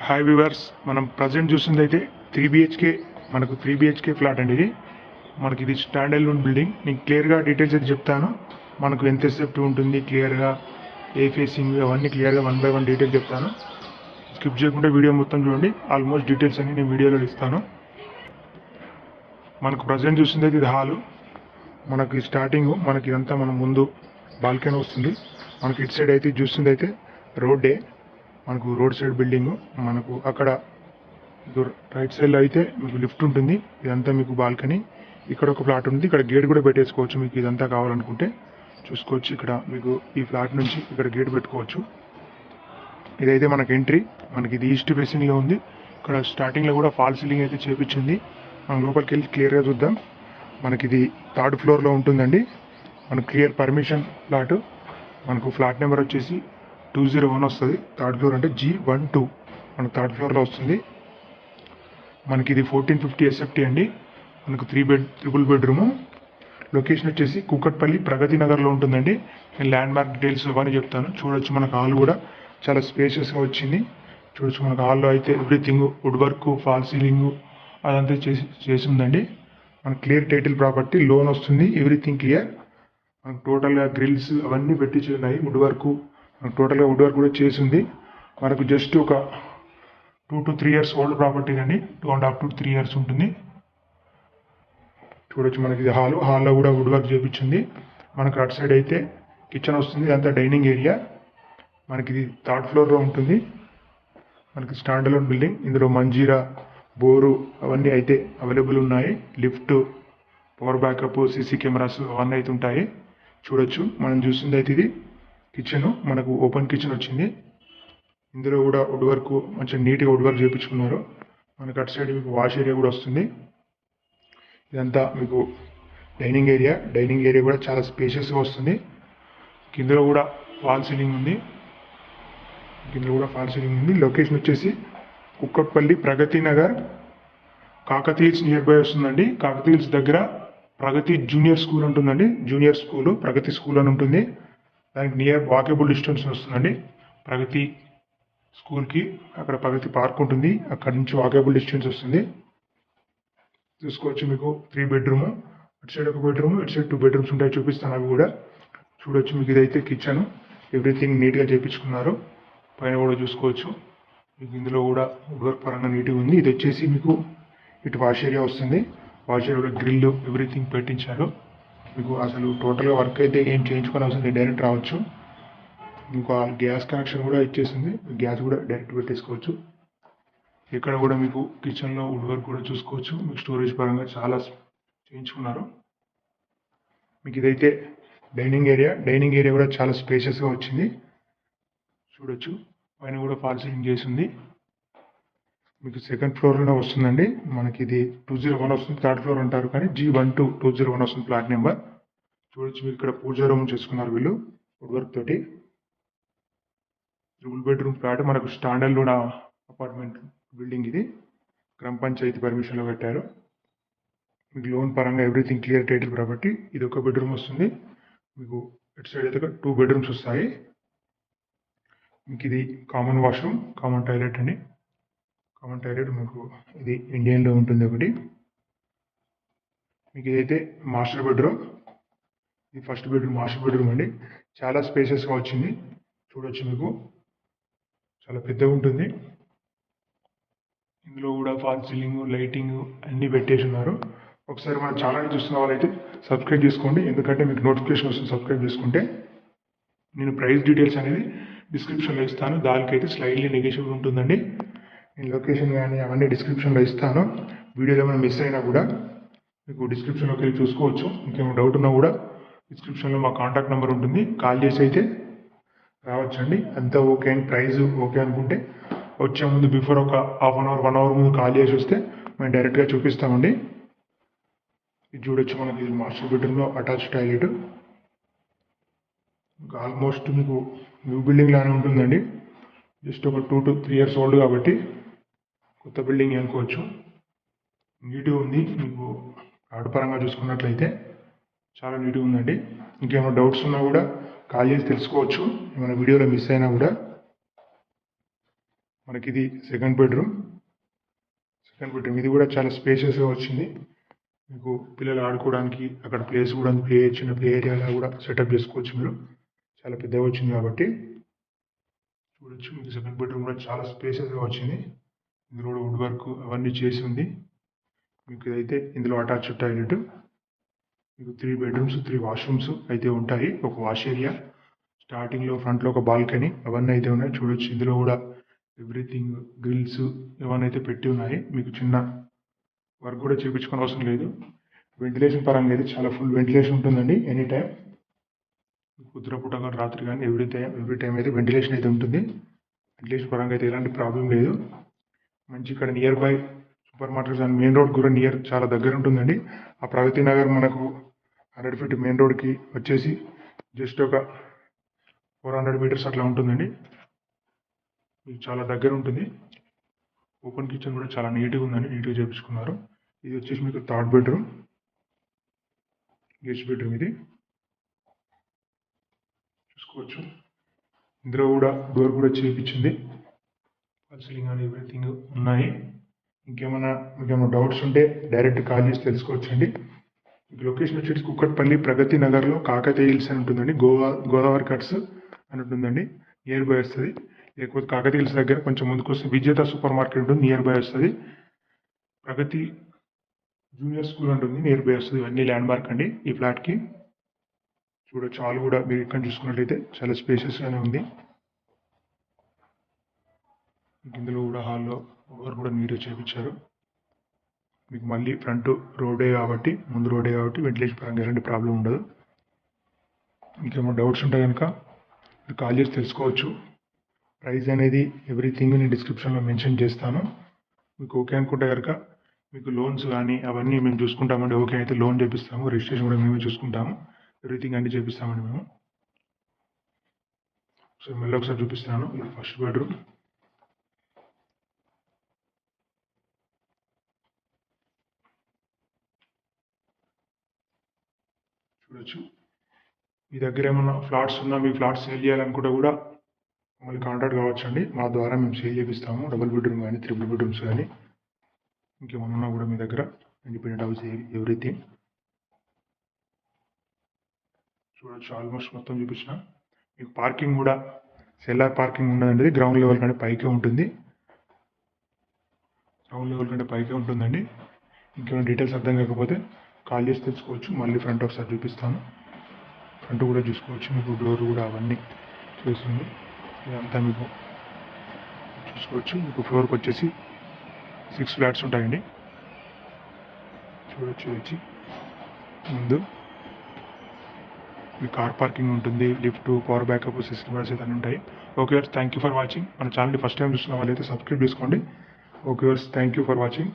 Hi viewers, మనం present చూసిందైతే 3 BHK మనకు 3 BHK flat అండి. మనకి ఇది స్టాండ్ అలోన్ బిల్డింగ్. నేను క్లియర్గా డీటెయిల్స్ అయితే చెప్తాను. మనకు ఎంత సేఫ్టీ ఉంటుంది, క్లియర్గా ఏ ఫేసింగ్ అవన్నీ క్లియర్గా 1 by 1 డీటెయిల్ చెప్తాను. స్కిప్ చేయకుండా వీడియో మొత్తం చూడండి. ఆల్మోస్ట్ డీటెయిల్స్ అన్ని నేను వీడియోలో ఇస్తాను. మనకు ప్రజెంట్ చూసిందైతే ఇది హాలు. మనకి స్టార్టింగ్ మనకి ఇదంతా మన ముందు బాల్కనీ వస్తుంది. మనకి ఇటు సైడ్ అయితే చూసిందైతే రోడ్డే, మనకు రోడ్ సైడ్ బిల్డింగ్. మనకు అక్కడ రైట్ సైడ్లో అయితే మీకు లిఫ్ట్ ఉంటుంది. ఇదంతా మీకు బాల్కనీ. ఇక్కడ ఒక ఫ్లాట్ ఉంది, ఇక్కడ గేట్ కూడా పెట్టేసుకోవచ్చు. మీకు ఇదంతా కావాలనుకుంటే చూసుకోవచ్చు. ఇక్కడ మీకు ఈ ఫ్లాట్ నుంచి ఇక్కడ గేట్ పెట్టుకోవచ్చు. ఇదైతే మనకి ఎంట్రీ. మనకి ఇది ఈస్ట్ ఫేసింగ్లో ఉంది. ఇక్కడ స్టార్టింగ్లో కూడా ఫాల్ సీలింగ్ అయితే చేపించింది. మనం లోపలికి వెళ్ళి క్లియర్గా చూద్దాం. మనకి ఇది 3rd ఫ్లోర్లో ఉంటుందండి. మనకు క్లియర్ పర్మిషన్ ఫ్లాట్. మనకు ఫ్లాట్ నెంబర్ వచ్చేసి 201 వస్తుంది. 3rd ఫ్లోర్ అంటే G12 మనకు 3rd ఫ్లోర్లో వస్తుంది. మనకి ఇది 1450 SFT అండి. మనకు 3 బెడ్రూము. లొకేషన్ వచ్చేసి కూకట్పల్లి ప్రగతి నగర్లో ఉంటుందండి. నేను ల్యాండ్ మార్క్ డీటెయిల్స్ అవన్నీ చెప్తాను. చూడొచ్చు, మనకు హాల్ కూడా చాలా స్పేషియస్గా వచ్చింది. చూడొచ్చు, మనకు హాల్లో అయితే everything wood work, fall ceiling అదంతా చేసి ఉందండి. మనకు క్లియర్ టైటిల్ ప్రాపర్టీ, లోన్ వస్తుంది, ఎవ్రీథింగ్ క్లియర్. మనకు టోటల్గా గ్రిల్స్ అవన్నీ పెట్టించి ఉన్నాయి. వుడ్ వర్క్, మనకు టోటల్గా వుడ్ వర్క్ కూడా చేసి ఉంది. మనకు జస్ట్ ఒక 2 to 3 years ఓల్డ్ ప్రాపర్టీ అండి. 2.5 to 3 years ఉంటుంది. చూడొచ్చు, మనకి ఇది హాల్లో కూడా వుడ్ వర్క్ చేయించింది. మనకు అటు సైడ్ అయితే కిచెన్ వస్తుంది. ఇదంతా డైనింగ్ ఏరియా. మనకి ఇది 3rd ఫ్లోర్లో ఉంటుంది. మనకి స్టాండ్ అలోన్ బిల్డింగ్. ఇందులో మంజీరా, బోరు అవన్నీ అయితే అవైలబుల్ ఉన్నాయి. Lift, power backup, CC cameras అవన్నీ అయితే ఉంటాయి. చూడొచ్చు, మనం చూసింది అయితే ఇది కిచెన్. మనకు ఓపెన్ కిచెన్ వచ్చింది. ఇందులో కూడా వుడ్ వర్క్ మంచిగా నీట్గా వుడ్ వర్క్ చేయించుకున్నారు. మనకు అటు సైడ్ మీకు వాష్ ఏరియా కూడా వస్తుంది. ఇదంతా మీకు డైనింగ్ ఏరియా. డైనింగ్ ఏరియా కూడా చాలా స్పేషియస్గా వస్తుంది. కిందలో కూడా ఫాల్ సీలింగ్ ఉంది. లొకేషన్ వచ్చేసి కుక్కట్పల్లి ప్రగతి నగర్, కాకతీయల్స్ నియర్ బై వస్తుందండి. కాకతీయల్స్ దగ్గర ప్రగతి జూనియర్ స్కూల్ ఉంటుందండి. జూనియర్ స్కూల్ ప్రగతి స్కూల్ అని ఉంటుంది. దానికి నియర్ వాకేబుల్ డిస్టెన్స్ వస్తుందండి. ప్రగతి స్కూల్కి అక్కడ ప్రగతి పార్క్ ఉంటుంది. అక్కడ నుంచి వాకేబుల్ డిస్టెన్స్ వస్తుంది. చూసుకోవచ్చు, మీకు 3 బెడ్రూమ్. అటు సైడ్ ఒక బెడ్రూమ్, ఇటు సైడ్ 2 బెడ్రూమ్స్ ఉంటాయి. చూపిస్తాను అవి కూడా. చూడొచ్చు, మీకు ఇదైతే కిచెన్. ఎవ్రీథింగ్ నీట్గా చేయించుకున్నారు. పైన కూడా చూసుకోవచ్చు, మీకు ఇందులో కూడా వుడ్ వర్క్ పరంగా నీట్గా ఉంది. ఇది వచ్చేసి మీకు ఇటు వాష్ ఏరియా వస్తుంది. వాష్ ఏరియా కూడా గ్రిల్ ఎవ్రీథింగ్ పెట్టించారు. మీకు అసలు టోటల్గా వర్క్ అయితే ఏం చేయించుకొని అవసరం, డైరెక్ట్ రావచ్చు. ఇంకా గ్యాస్ కనెక్షన్ కూడా ఇచ్చేసింది. గ్యాస్ కూడా డైరెక్ట్ పెట్టేసుకోవచ్చు. ఇక్కడ కూడా మీకు కిచెన్లో వుడ్ వర్క్ కూడా చూసుకోవచ్చు. మీకు స్టోరేజ్ పరంగా చాలా చేయించుకున్నారు. మీకు ఇదైతే డైనింగ్ ఏరియా. డైనింగ్ ఏరియా కూడా చాలా స్పేషియస్గా వచ్చింది. చూడొచ్చు, పైన కూడా ఫాల్ సీలింగ్ చేసింది. మీకు 2nd ఫ్లోర్లోనే వస్తుందండి. మనకి ఇది 201 వస్తుంది. 3rd ఫ్లోర్ అంటారు కానీ G12 201 వస్తుంది ఫ్లాట్ నెంబర్. చూడొచ్చు, మీకు ఇక్కడ పూజా రూమ్ చేసుకున్నారు వీళ్ళు వుడ్ వర్క్ తోటి. 3 బెడ్రూమ్ ఫ్లాట్. మనకు స్టాండ్ అలోన్ అపార్ట్మెంట్ బిల్డింగ్ ఇది. గ్రామ పంచాయతీ పర్మిషన్లో పెట్టారు. మీకు లోన్ పరంగా ఎవ్రీథింగ్ క్లియర్ టైటిల్ ప్రాపర్టీ. ఇది ఒక బెడ్రూమ్ వస్తుంది. మీకు ఇటు సైడ్ అయితే 2 బెడ్రూమ్స్ వస్తాయి. మీకు ఇది కామన్ వాష్రూమ్, కామన్ టాయిలెట్ అండి. కామన్ టాయిలెట్ మీకు ఇది ఇండియన్లో ఉంటుంది ఒకటి. మీకు ఇదైతే మాస్టర్ బెడ్రూమ్. ఇది ఫస్ట్ బెడ్రూమ్, మాస్టర్ బెడ్రూమ్ అండి. చాలా స్పేసెస్గా వచ్చింది. చూడొచ్చు, మీకు చాలా పెద్దగా ఉంటుంది. ఇందులో కూడా ఫాల్ సీలింగ్, లైటింగ్ అన్నీ పెట్టేసి ఉన్నారు. ఒకసారి మన ఛానల్ చూస్తున్న వాళ్ళైతే సబ్స్క్రైబ్ చేసుకోండి, ఎందుకంటే మీకు నోటిఫికేషన్ వస్తుంది సబ్స్క్రైబ్ చేసుకుంటే. నేను ప్రైస్ డీటెయిల్స్ అనేది డిస్క్రిప్షన్లో ఇస్తాను. దానికైతే స్లైడ్లీ నెగోషియబుల్ ఉంటుందండి. నేను లొకేషన్ కానీ అవన్నీ డిస్క్రిప్షన్లో ఇస్తాను. వీడియోలో ఏమైనా మిస్ అయినా కూడా మీకు డిస్క్రిప్షన్లోకి వెళ్ళి చూసుకోవచ్చు. ఇంకేమైనా డౌట్ ఉన్నా కూడా డిస్క్రిప్షన్లో మా కాంటాక్ట్ నెంబర్ ఉంటుంది. కాల్ చేసి అయితే రావచ్చండి. అంతా ఓకే అని, ప్రైస్ ఓకే అనుకుంటే వచ్చే ముందు బిఫోర్ ఒక హాఫ్ అన్ అవర్ 1 hour ముందు కాల్ చేసి వస్తే మేము డైరెక్ట్గా చూపిస్తామండి. ఇది చూడొచ్చు, మనకి ఇది మాస్టర్ బెడ్రూమ్లో అటాచ్ టాయిలెట్. ఆల్మోస్ట్ మీకు న్యూ బిల్డింగ్ లానే ఉంటుందండి. జస్ట్ ఒక 2 to 3 years ఓల్డ్ కాబట్టి కొత్త బిల్డింగ్ అనుకోవచ్చు. నీట్గా ఉంది. మీకు ఆర్డర్ పరంగా చూసుకున్నట్లయితే చాలా నీట్గా ఉందండి. ఇంకేమైనా డౌట్స్ ఉన్నా కూడా కాల్ చేసి తెలుసుకోవచ్చు. ఏమైనా వీడియోలో మిస్ అయినా కూడా. మనకి ఇది సెకండ్ బెడ్రూమ్ ఇది కూడా చాలా స్పేషియస్గా వచ్చింది. మీకు పిల్లలు ఆడుకోవడానికి అక్కడ ప్లేస్ కూడా చిన్న ప్లే ఏరియాగా కూడా సెటప్ చేసుకోవచ్చు మీరు. చాలా పెద్దగా వచ్చింది కాబట్టి చూడొచ్చు. మీకు సెకండ్ బెడ్రూమ్ కూడా చాలా స్పేషియస్గా వచ్చింది. ఇందులో కూడా వుడ్ వర్క్ అవన్నీ చేసి ఉంది. మీకు ఇదైతే ఇందులో అటాచ్డ్ టాయిలెట్. మీకు 3 బెడ్రూమ్స్ 3 వాష్రూమ్స్ అయితే ఉంటాయి. ఒక వాష్ ఏరియా, స్టార్టింగ్లో ఫ్రంట్లో ఒక బాల్కనీ అవన్నీ అయితే ఉన్నాయి. చూడొచ్చు ఇందులో కూడా ఎవ్రీథింగ్ గ్రిల్స్ ఇవన్నీ అయితే పెట్టి ఉన్నాయి. మీకు చిన్న వర్క్ కూడా చేయించుకోని అవసరం లేదు. వెంటిలేషన్ పరంగా అయితే చాలా ఫుల్ వెంటిలేషన్ ఉంటుందండి. ఎనీ టైం పొద్దున కానీ రాత్రి కానీ ఎవ్రీ టైం అయితే వెంటిలేషన్ అయితే ఉంటుంది. వెంటిలేషన్ పరంగా అయితే ఎలాంటి ప్రాబ్లం లేదు. మంచి ఇక్కడ near by super markets and main road కూడా చాలా దగ్గర ఉంటుందండి. ఆ ప్రగతి నగర్ మనకు 100 feet మెయిన్ రోడ్కి వచ్చేసి జస్ట్ ఒక 400 meters అట్లా ఉంటుందండి. మీకు చాలా దగ్గర ఉంటుంది. ఓపెన్ కిచెన్ కూడా చాలా నీట్గా ఉందండి. నీట్గా చేయించుకున్నారు. ఇది వచ్చేసి మీకు థర్డ్ బెడ్రూమ్, గెస్ట్ బెడ్రూమ్ ఇది చూసుకోవచ్చు. ఇందులో కూడా డోర్ కూడా చేయించింది. ఫాల్ సీలింగ్ అని ఎవ్రీథింగ్ ఉన్నాయి. మీకేమైనా డౌట్స్ ఉంటే డైరెక్ట్ కాల్ చేసి తెలుసుకోవచ్చండి. లొకేషన్ వచ్చేసి కుక్కట్పల్లి ప్రగతి నగర్లో కాకతీయ హిల్స్ అని ఉంటుందండి. గోదావరి కట్స్ అని ఉంటుందండి. నియర్ బై వస్తుంది. లేకపోతే కాకతీయ హిల్స్ దగ్గర కొంచెం ముందుకు వస్తే విజేత సూపర్ మార్కెట్ ఉంటుంది, నియర్ బై వస్తుంది. ప్రగతి జూనియర్ స్కూల్ ఉంటుంది, నియర్ బై వస్తుంది. ఇవన్నీ ల్యాండ్ మార్క్ అండి ఈ ఫ్లాట్కి. చూడొచ్చు హాల్ కూడా మీరు ఇక్కడ చూసుకున్నట్లయితే చాలా స్పేషియస్గానే ఉంది. ఇందులో కూడా హాల్లో డోర్ కూడా నీట్గా చేయించారు. మీకు మళ్ళీ ఫ్రంట్ రోడ్డే కాబట్టి వెంటిలేషన్ పరంగా ఎలాంటి ప్రాబ్లం ఉండదు. ఇంకేమో డౌట్స్ ఉంటే కనుక మీరు కాల్ చేసి తెలుసుకోవచ్చు. ప్రైస్ అనేది ఎవ్రీథింగ్ నేను డిస్క్రిప్షన్లో మెన్షన్ చేస్తాను. మీకు ఓకే అనుకుంటే కనుక మీకు లోన్స్ కానీ అవన్నీ మేము చూసుకుంటామండి. ఓకే అయితే లోన్ చేపిస్తాము, రిజిస్ట్రేషన్ కూడా మేమే చూసుకుంటాము, ఎవ్రీథింగ్ అన్నీ చేపిస్తామండి మేము. సో మళ్ళీ ఒకసారి చూపిస్తాను. ఇది ఫస్ట్ బెడ్రూమ్. చూడొచ్చు. మీ దగ్గర ఏమన్నా ఫ్లాట్స్ ఉన్నా, మీ ఫ్లాట్స్ సేల్ చేయాలనుకుంటే కూడా మమ్మల్ని కాంటాక్ట్ కావచ్చు అండి. మా ద్వారా మేము సేల్ చేపిస్తాము. డబుల్ బెడ్రూమ్ కానీ 3 bedrooms కానీ ఇంకేమన్నా కూడా మీ దగ్గర ఇండిపెండెంట్ హౌస్ ఎవ్రీథింగ్ చూడొచ్చు. ఆల్మోస్ట్ మొత్తం చూపించిన. మీకు పార్కింగ్ కూడా సెల్లార్ పార్కింగ్ ఉండదండి. గ్రౌండ్ లెవెల్ కంటే పైకే ఉంటుందండి. ఇంకేమైనా డీటెయిల్స్ అర్థం కాకపోతే కాల్ చేసి తెలుసుకోవచ్చు. మళ్ళీ ఫ్రంట్ ఒకసారి చూపిస్తాను. ఫ్రంట్ కూడా చూసుకోవచ్చు. మీకు డోర్ కూడా అవన్నీ చేస్తుంది. ఇదంతా మీకు చూసుకోవచ్చు. మీకు ఫ్లోర్కి వచ్చేసి 6 flats ఉంటాయండి. చూడొచ్చు. వచ్చి ముందు మీ కార్ పార్కింగ్ ఉంటుంది, లిఫ్ట్, పవర్ బ్యాకప్ సిస్టమ్స్ ఇవన్నీ ఉంటాయి. Okay thank you for watching. మన ఛానల్ని ఫస్ట్ టైం చూస్తున్న వాళ్ళైతే సబ్స్క్రైబ్ చేసుకోండి. Okay thank you for watching.